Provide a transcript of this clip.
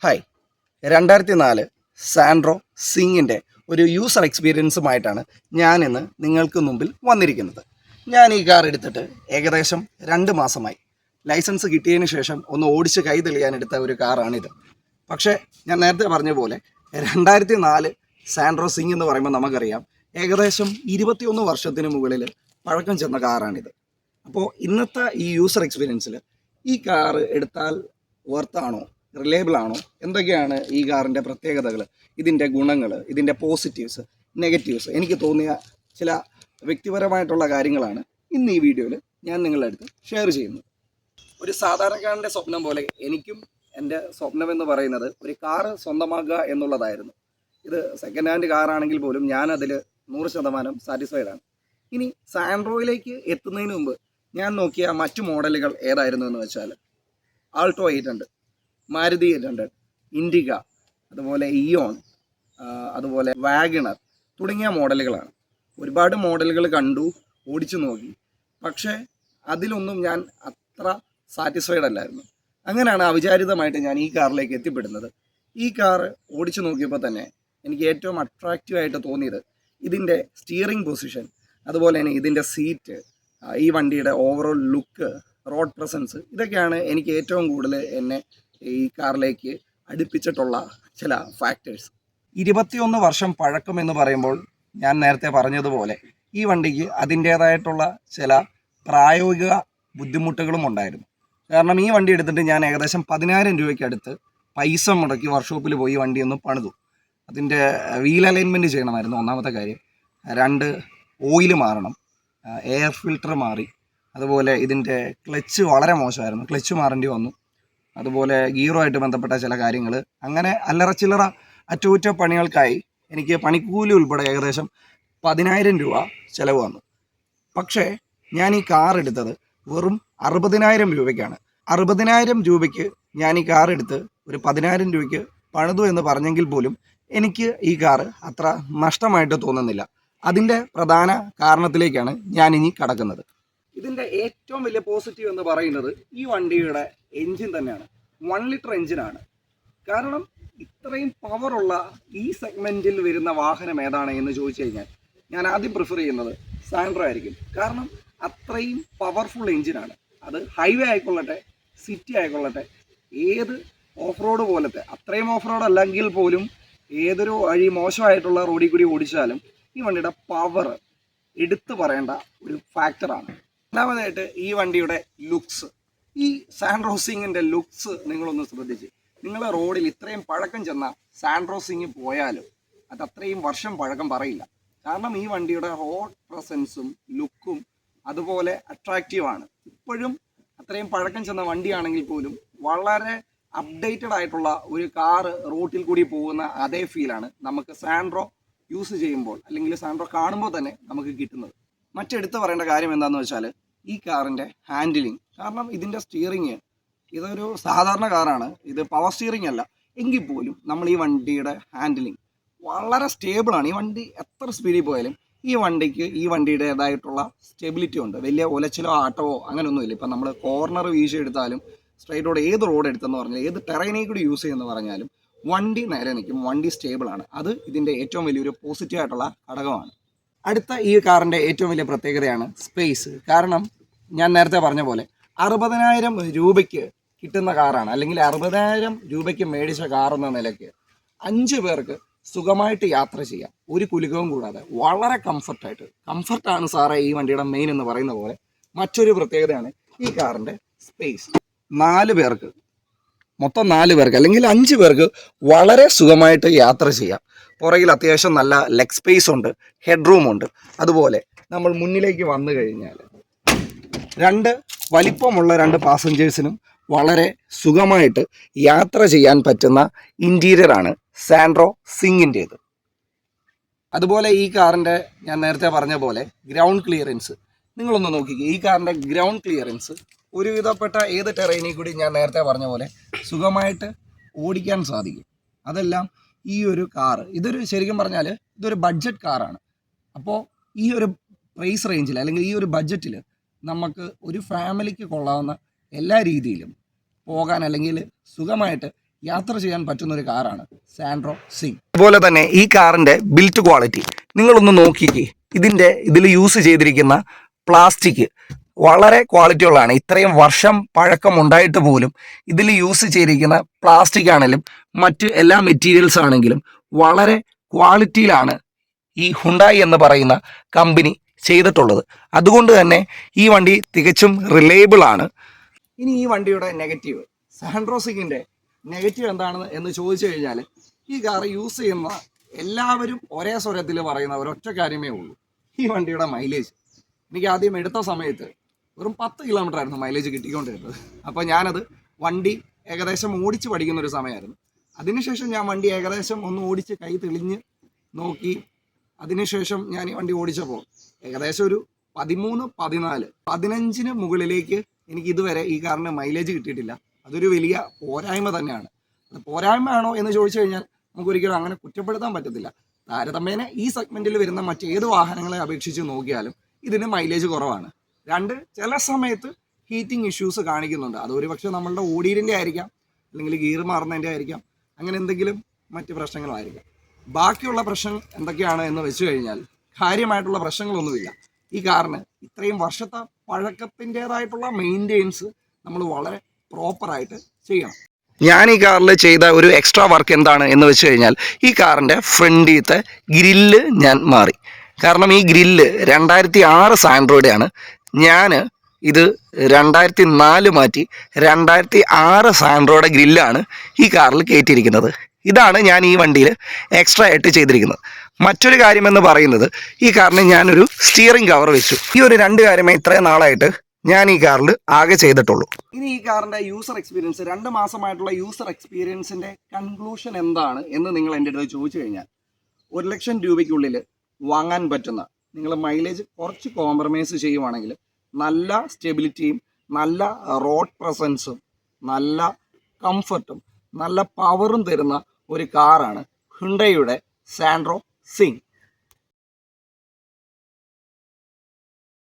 Hi 2004 Santro സിങ്ങിൻ്റെ ഒരു user എക്സ്പീരിയൻസുമായിട്ടാണ് ഞാനിന്ന് നിങ്ങൾക്ക് മുമ്പിൽ വന്നിരിക്കുന്നത്. ഞാൻ ഈ കാർ എടുത്തിട്ട് ഏകദേശം 2 മാസമായി. ലൈസൻസ് കിട്ടിയതിന് ശേഷം ഒന്ന് ഓടിച്ച് കൈ തെളിയാനെടുത്ത ഒരു കാറാണിത്. പക്ഷേ ഞാൻ നേരത്തെ പറഞ്ഞ പോലെ 2004 സാൻഡ്രോ സിങ് എന്ന് പറയുമ്പോൾ നമുക്കറിയാം ഏകദേശം 21 വർഷത്തിന് മുകളിൽ പഴക്കം ചെന്ന കാറാണിത്. അപ്പോൾ ഇന്നത്തെ ഈ യൂസർ എക്സ്പീരിയൻസിൽ ഈ കാർ എടുത്താൽ വർത്താണോ, റിലയബിൾ ആണോ, എന്തൊക്കെയാണ് ഈ കാറിൻ്റെ പ്രത്യേകതകൾ, ഇതിൻ്റെ ഗുണങ്ങൾ, ഇതിൻ്റെ പോസിറ്റീവ്സ്, നെഗറ്റീവ്സ്, എനിക്ക് തോന്നിയ ചില വ്യക്തിപരമായിട്ടുള്ള കാര്യങ്ങളാണ് ഇന്ന് ഈ വീഡിയോയിൽ ഞാൻ നിങ്ങളുടെ അടുത്ത് ഷെയർ ചെയ്യുന്നത്. ഒരു സാധാരണക്കാരൻ്റെ സ്വപ്നം പോലെ എനിക്കും എൻ്റെ സ്വപ്നമെന്ന് പറയുന്നത് ഒരു കാറ് സ്വന്തമാക്കുക എന്നുള്ളതായിരുന്നു. ഇത് സെക്കൻഡ് ഹാൻഡ് കാറാണെങ്കിൽ പോലും ഞാനതിൽ 100% സാറ്റിസ്ഫൈഡ് ആണ്. ഇനി സാൻഡ്രോയിലേക്ക് എത്തുന്നതിന് മുമ്പ് ഞാൻ നോക്കിയ മറ്റു മോഡലുകൾ ഏതായിരുന്നു എന്ന് വെച്ചാൽ ആൾട്ടോ 800, മാരുതി 800, ഇൻഡിക, അതുപോലെ ഇയോൺ, അതുപോലെ വാഗണർ തുടങ്ങിയ മോഡലുകളാണ്. ഒരുപാട് മോഡലുകൾ കണ്ടു, ഓടിച്ചു നോക്കി. പക്ഷേ അതിലൊന്നും ഞാൻ അത്ര സാറ്റിസ്ഫൈഡ് അല്ലായിരുന്നു. അങ്ങനെയാണ് അവിചാരിതമായിട്ട് ഞാൻ ഈ കാറിലേക്ക് എത്തിപ്പെടുന്നത്. ഈ കാർ ഓടിച്ചു നോക്കിയപ്പോൾ തന്നെ എനിക്ക് ഏറ്റവും അട്രാക്റ്റീവായിട്ട് തോന്നിയത് ഇതിൻ്റെ സ്റ്റിയറിംഗ് പൊസിഷൻ, അതുപോലെ തന്നെ ഇതിൻ്റെ സീറ്റ്, ഈ വണ്ടിയുടെ ഓവറോൾ ലുക്ക്, റോഡ് പ്രസൻസ്, ഇതൊക്കെയാണ് എനിക്ക് ഏറ്റവും കൂടുതൽ എന്നെ ഈ കാറിലേക്ക് അടുപ്പിച്ചിട്ടുള്ള ചില ഫാക്ടേഴ്സ്. 21 വർഷം പഴക്കം എന്ന് പറയുമ്പോൾ ഞാൻ നേരത്തെ പറഞ്ഞതുപോലെ ഈ വണ്ടിക്ക് അതിൻ്റേതായിട്ടുള്ള ചില പ്രായോഗിക ബുദ്ധിമുട്ടുകളും ഉണ്ടായിരുന്നു. കാരണം ഈ വണ്ടി എടുത്തിട്ട് ഞാൻ ഏകദേശം 10,000 രൂപയ്ക്ക് അടുത്ത് പൈസ മുടക്കി വർക്ക്ഷോപ്പിൽ പോയി വണ്ടി ഒന്ന് പണിതു. അതിൻ്റെ വീൽ അലൈൻമെൻറ്റ് ചെയ്യണമായിരുന്നു ഒന്നാമത്തെ കാര്യം. 2 ഓയിൽ മാറണം, എയർ ഫിൽട്ടർ മാറി, അതുപോലെ ഇതിൻ്റെ ക്ലച്ച് വളരെ മോശമായിരുന്നു, ക്ലച്ച് മാറേണ്ടി വന്നു. അതുപോലെ ഗിയറുമായിട്ട് ബന്ധപ്പെട്ട ചില കാര്യങ്ങൾ, അങ്ങനെ അല്ലറ ചില്ലറ അറ്റകുറ്റപ്പണികൾക്കായി എനിക്ക് പണിക്കൂലി ഉൾപ്പെടെ ഏകദേശം 10,000 രൂപ ചിലവ് വന്നു. പക്ഷേ ഞാൻ ഈ കാർ എടുത്തത് വെറും 60,000 രൂപയ്ക്കാണ്. 60,000 രൂപയ്ക്ക് ഞാൻ ഈ കാർ എടുത്ത് ഒരു 10,000 രൂപയ്ക്ക് പണിതു എന്ന് പറഞ്ഞെങ്കിൽ പോലും എനിക്ക് ഈ കാർ അത്ര നഷ്ടമായിട്ട് തോന്നുന്നില്ല. അതിൻ്റെ പ്രധാന കാരണത്തിലേക്കാണ് ഞാനിനി കടക്കുന്നത്. ഇതിൻ്റെ ഏറ്റവും വലിയ പോസിറ്റീവ് എന്ന് പറയുന്നത് ഈ വണ്ടിയുടെ എൻജിൻ തന്നെയാണ്. 1 ലിറ്റർ എൻജിനാണ്. കാരണം ഇത്രയും പവറുള്ള ഈ സെഗ്മെൻറ്റിൽ വരുന്ന വാഹനം ഏതാണ് എന്ന് ചോദിച്ചു കഴിഞ്ഞാൽ ഞാൻ ആദ്യം പ്രിഫർ ചെയ്യുന്നത് സാൻഡ്രോ ആയിരിക്കും. കാരണം അത്രയും പവർഫുൾ എൻജിനാണ്. അത് ഹൈവേ ആയിക്കൊള്ളട്ടെ, സിറ്റി ആയിക്കൊള്ളട്ടെ, ഏത് ഓഫ് റോഡ് പോലത്തെ, അത്രയും ഓഫ് റോഡ് അല്ലെങ്കിൽ പോലും ഏതൊരു വഴി മോശമായിട്ടുള്ള റോഡിൽ കൂടി ഓടിച്ചാലും ഈ വണ്ടിയുടെ പവർ എടുത്തു പറയേണ്ട ഒരു ഫാക്ടറാണ്. രണ്ടാമതായിട്ട് ഈ വണ്ടിയുടെ ലുക്സ്, ഈ സാൻഡ്രോ സിങ്ങിൻ്റെ ലുക്സ് നിങ്ങളൊന്ന് ശ്രദ്ധിച്ച്, നിങ്ങൾ റോഡിൽ ഇത്രയും പഴക്കം ചെന്ന സാൻഡ്രോ സിങ് പോയാലും അത് അത്രയും വർഷം പഴക്കം പറയില്ല. കാരണം ഈ വണ്ടിയുടെ റോഡ് പ്രസൻസും ലുക്കും അതുപോലെ അട്രാക്റ്റീവാണ്. ഇപ്പോഴും അത്രയും പഴക്കം ചെന്ന വണ്ടിയാണെങ്കിൽ പോലും വളരെ അപ്ഡേറ്റഡ് ആയിട്ടുള്ള ഒരു കാറ് റോട്ടിൽ കൂടി പോകുന്ന അതേ ഫീലാണ് നമുക്ക് സാൻഡ്രോ യൂസ് ചെയ്യുമ്പോൾ, അല്ലെങ്കിൽ സാൻഡ്രോ കാണുമ്പോൾ തന്നെ നമുക്ക് കിട്ടുന്നത്. മറ്റെടുത്ത് പറയേണ്ട കാര്യം എന്താണെന്ന് വെച്ചാൽ ഈ കാറിൻ്റെ ഹാൻഡിലിങ്. കാരണം ഇതിൻ്റെ സ്റ്റിയറിങ്, ഇതൊരു സാധാരണ കാറാണ്, ഇത് പവർ സ്റ്റിയറിംഗ് അല്ല, എങ്കിൽ പോലും നമ്മൾ ഈ വണ്ടിയുടെ ഹാൻഡിലിങ് വളരെ സ്റ്റേബിളാണ്. ഈ വണ്ടി എത്ര സ്പീഡിൽ പോയാലും ഈ വണ്ടിക്ക് ഈ വണ്ടിയുടേതായിട്ടുള്ള സ്റ്റെബിലിറ്റി ഉണ്ട്. വലിയ ഉലച്ചിലോ ആട്ടമോ അങ്ങനെയൊന്നുമില്ല. ഇപ്പം നമ്മൾ കോർണർ വീശി എടുത്താലും, സ്ട്രൈറ്റ് റോഡ് ഏത് റോഡ് എടുത്തെന്ന് പറഞ്ഞാൽ, ഏത് ടെറൈനേ കൂടി യൂസ് ചെയ്യുമെന്ന് പറഞ്ഞാലും വണ്ടി നേരെ നിൽക്കും, വണ്ടി സ്റ്റേബിളാണ്. അത് ഇതിൻ്റെ ഏറ്റവും വലിയൊരു പോസിറ്റീവായിട്ടുള്ള ഘടകമാണ്. അടുത്ത ഈ കാറിൻ്റെ ഏറ്റവും വലിയ പ്രത്യേകതയാണ് സ്പേസ്. കാരണം ഞാൻ നേരത്തെ പറഞ്ഞ പോലെ 60,000 രൂപയ്ക്ക് കിട്ടുന്ന കാറാണ്, അല്ലെങ്കിൽ 60,000 രൂപയ്ക്ക് മേടിച്ച കാറെന്ന നിലയ്ക്ക് 5 പേർക്ക് സുഖമായിട്ട് യാത്ര ചെയ്യാം, ഒരു കുലുക്കവും കൂടാതെ, വളരെ കംഫർട്ടാണ് സാറേ ഈ വണ്ടിയുടെ മെയിൻ എന്ന് പറയുന്ന പോലെ. മറ്റൊരു പ്രത്യേകതയാണ് ഈ കാറിൻ്റെ സ്പേസ്. 4 പേർക്ക്, മൊത്തം 4 പേർക്ക് അല്ലെങ്കിൽ 5 പേർക്ക് വളരെ സുഖമായിട്ട് യാത്ര ചെയ്യാം. പുറകിൽ അത്യാവശ്യം നല്ല ലെഗ് സ്പേസ് ഉണ്ട്, ഹെഡ് റൂം ഉണ്ട്. അതുപോലെ നമ്മൾ മുന്നിലേക്ക് വന്നു കഴിഞ്ഞാൽ 2 വലിപ്പമുള്ള 2 പാസഞ്ചേഴ്സിനും വളരെ സുഖമായിട്ട് യാത്ര ചെയ്യാൻ പറ്റുന്ന ഇൻറ്റീരിയറാണ് സാൻഡ്രോ സിങ്ങിൻ്റേത്. അതുപോലെ ഈ കാറിൻ്റെ ഞാൻ നേരത്തെ പറഞ്ഞ പോലെ ഗ്രൗണ്ട് ക്ലിയറൻസ് നിങ്ങളൊന്ന് നോക്കിക്കേ. ഈ കാറിൻ്റെ ഗ്രൗണ്ട് ക്ലിയറൻസ് ഒരുവിധപ്പെട്ട ഏത് ടെറൈനിൽ കൂടി ഞാൻ നേരത്തെ പറഞ്ഞ പോലെ സുഖമായിട്ട് ഓടിക്കാൻ സാധിക്കും. അതെല്ലാം ഈ ഒരു കാറ്, ഇതൊരു ശരിക്കും പറഞ്ഞാൽ ഇതൊരു ബഡ്ജറ്റ് കാറാണ്. അപ്പോൾ ഈ ഒരു പ്രൈസ് റേഞ്ചിൽ അല്ലെങ്കിൽ ഈ ഒരു ബഡ്ജറ്റിൽ നമുക്ക് ഒരു ഫാമിലിക്ക് കൊള്ളാവുന്ന എല്ലാ രീതിയിലും പോകാൻ അല്ലെങ്കിൽ സുഖമായിട്ട് യാത്ര ചെയ്യാൻ പറ്റുന്ന ഒരു കാറാണ് സാൻഡ്രോ സിംഗ്. അതുപോലെ തന്നെ ഈ കാറിൻ്റെ ബിൽറ്റ് ക്വാളിറ്റി നിങ്ങളൊന്ന് നോക്കിക്കേ. ഇതിൽ യൂസ് ചെയ്തിരിക്കുന്ന പ്ലാസ്റ്റിക് വളരെ ക്വാളിറ്റി ഉള്ളതാണ്. ഇത്രയും വർഷം പഴക്കം ഉണ്ടായിട്ട് പോലും ഇതിൽ യൂസ് ചെയ്തിരിക്കുന്ന പ്ലാസ്റ്റിക് ആണെങ്കിലും മറ്റ് എല്ലാ മെറ്റീരിയൽസ് ആണെങ്കിലും വളരെ ക്വാളിറ്റിയിലാണ് ഈ ഹുണ്ടായി എന്ന് പറയുന്ന കമ്പനി ചെയ്തിട്ടുള്ളത്. അതുകൊണ്ട് തന്നെ ഈ വണ്ടി തികച്ചും റിലയബിൾ ആണ്. ഇനി ഈ വണ്ടിയുടെ നെഗറ്റീവ്, സാൻഡ്രോ സിംഗിൻ്റെ നെഗറ്റീവ് എന്താണെന്ന് എന്ന് ചോദിച്ചു കഴിഞ്ഞാൽ, ഈ കാർ യൂസ് ചെയ്യുന്ന എല്ലാവരും ഒരേ സ്വരത്തിൽ പറയുന്ന ഒരൊറ്റ കാര്യമേ ഉള്ളൂ, ഈ വണ്ടിയുടെ മൈലേജ്. എനിക്ക് ആദ്യം എടുത്ത സമയത്ത് വെറും 10 കിലോമീറ്റർ ആയിരുന്നു മൈലേജ് കിട്ടിക്കൊണ്ടിരുന്നത്. അപ്പോൾ ഞാനത് വണ്ടി ഏകദേശം ഓടിച്ച് പഠിക്കുന്ന ഒരു സമയമായിരുന്നു. അതിനുശേഷം ഞാൻ വണ്ടി ഏകദേശം ഒന്ന് ഓടിച്ച് കൈ തെളിഞ്ഞ് നോക്കി. അതിനുശേഷം ഞാൻ ഈ വണ്ടി ഓടിച്ചപ്പോൾ ഏകദേശം ഒരു 13, 14, 15 മുകളിലേക്ക് എനിക്ക് ഇതുവരെ ഈ കാറിന് മൈലേജ് കിട്ടിയിട്ടില്ല. അതൊരു വലിയ പോരായ്മ തന്നെയാണ്. അത് പോരായ്മയാണോ എന്ന് ചോദിച്ചു കഴിഞ്ഞാൽ നമുക്കൊരിക്കലും അങ്ങനെ കുറ്റപ്പെടുത്താൻ പറ്റത്തില്ല. താരതമ്യേന ഈ സെഗ്മെൻറ്റിൽ വരുന്ന മറ്റേത് വാഹനങ്ങളെ അപേക്ഷിച്ച് നോക്കിയാലും ഇതിന് മൈലേജ് കുറവാണ്. രണ്ട്, ചില സമയത്ത് ഹീറ്റിംഗ് ഇഷ്യൂസ് കാണിക്കുന്നുണ്ട്. അതൊരു പക്ഷേ നമ്മളുടെ ഓടിയതിൻ്റെ ആയിരിക്കാം, അല്ലെങ്കിൽ ഗിയർ മാറുന്നതിൻ്റെ ആയിരിക്കാം, അങ്ങനെ എന്തെങ്കിലും മറ്റ് പ്രശ്നങ്ങളായിരിക്കാം. ബാക്കിയുള്ള പ്രശ്നം എന്തൊക്കെയാണ് എന്ന് വെച്ച് കഴിഞ്ഞാൽ കാര്യമായിട്ടുള്ള പ്രശ്നങ്ങളൊന്നുമില്ല. ഈ കാറിന് ഇത്രയും വർഷത്തെ പഴക്കത്തിൻ്റേതായിട്ടുള്ള മെയിൻ്റെനൻസ് നമ്മൾ വളരെ പ്രോപ്പറായിട്ട് ചെയ്യണം. ഞാൻ ഈ കാറിൽ ചെയ്ത ഒരു എക്സ്ട്രാ വർക്ക് എന്താണ് എന്ന് വെച്ച് കഴിഞ്ഞാൽ, ഈ കാറിൻ്റെ ഫ്രണ്ടിലത്തെ ഗ്രില്ല് ഞാൻ മാറി. കാരണം ഈ ഗ്രില്ല് 2006 സാൻഡ്രോയുടെയാണ്. ഞാൻ ഇത് 2004 മാറ്റി 2006 സാൻഡ്രോയുടെ ഗ്രില്ലാണ് ഈ കാറിൽ കയറ്റിയിരിക്കുന്നത്. ഇതാണ് ഞാൻ ഈ വണ്ടിയിൽ എക്സ്ട്രാ ആയിട്ട് ചെയ്തിരിക്കുന്നത്. മറ്റൊരു കാര്യമെന്ന് പറയുന്നത്, ഈ കാറിന് ഞാനൊരു സ്റ്റിയറിംഗ് കവർ വെച്ചു. ഈ ഒരു 2 കാര്യമേ ഇത്രയും നാളായിട്ട് ഞാൻ ഈ കാറിൽ ആകെ ചെയ്തിട്ടുള്ളൂ. ഇനി ഈ കാറിൻ്റെ യൂസർ എക്സ്പീരിയൻസ്, 2 മാസമായിട്ടുള്ള യൂസർ എക്സ്പീരിയൻസിൻ്റെ കൺക്ലൂഷൻ എന്താണ് എന്ന് നിങ്ങൾ എൻ്റെ അടുത്ത് ചോദിച്ചു കഴിഞ്ഞാൽ, 1 ലക്ഷം രൂപയ്ക്കുള്ളിൽ വാങ്ങാൻ പറ്റുന്ന, നിങ്ങൾ മൈലേജ് കുറച്ച് കോംപ്രമൈസ് ചെയ്യുവാണെങ്കിൽ നല്ല സ്റ്റെബിലിറ്റിയും നല്ല റോഡ് പ്രസൻസും നല്ല കംഫർട്ടും നല്ല പവറും തരുന്ന ഒരു കാറാണ് ഹുണ്ടായിയുടെ സാൻഡ്രോ സിംഗ്.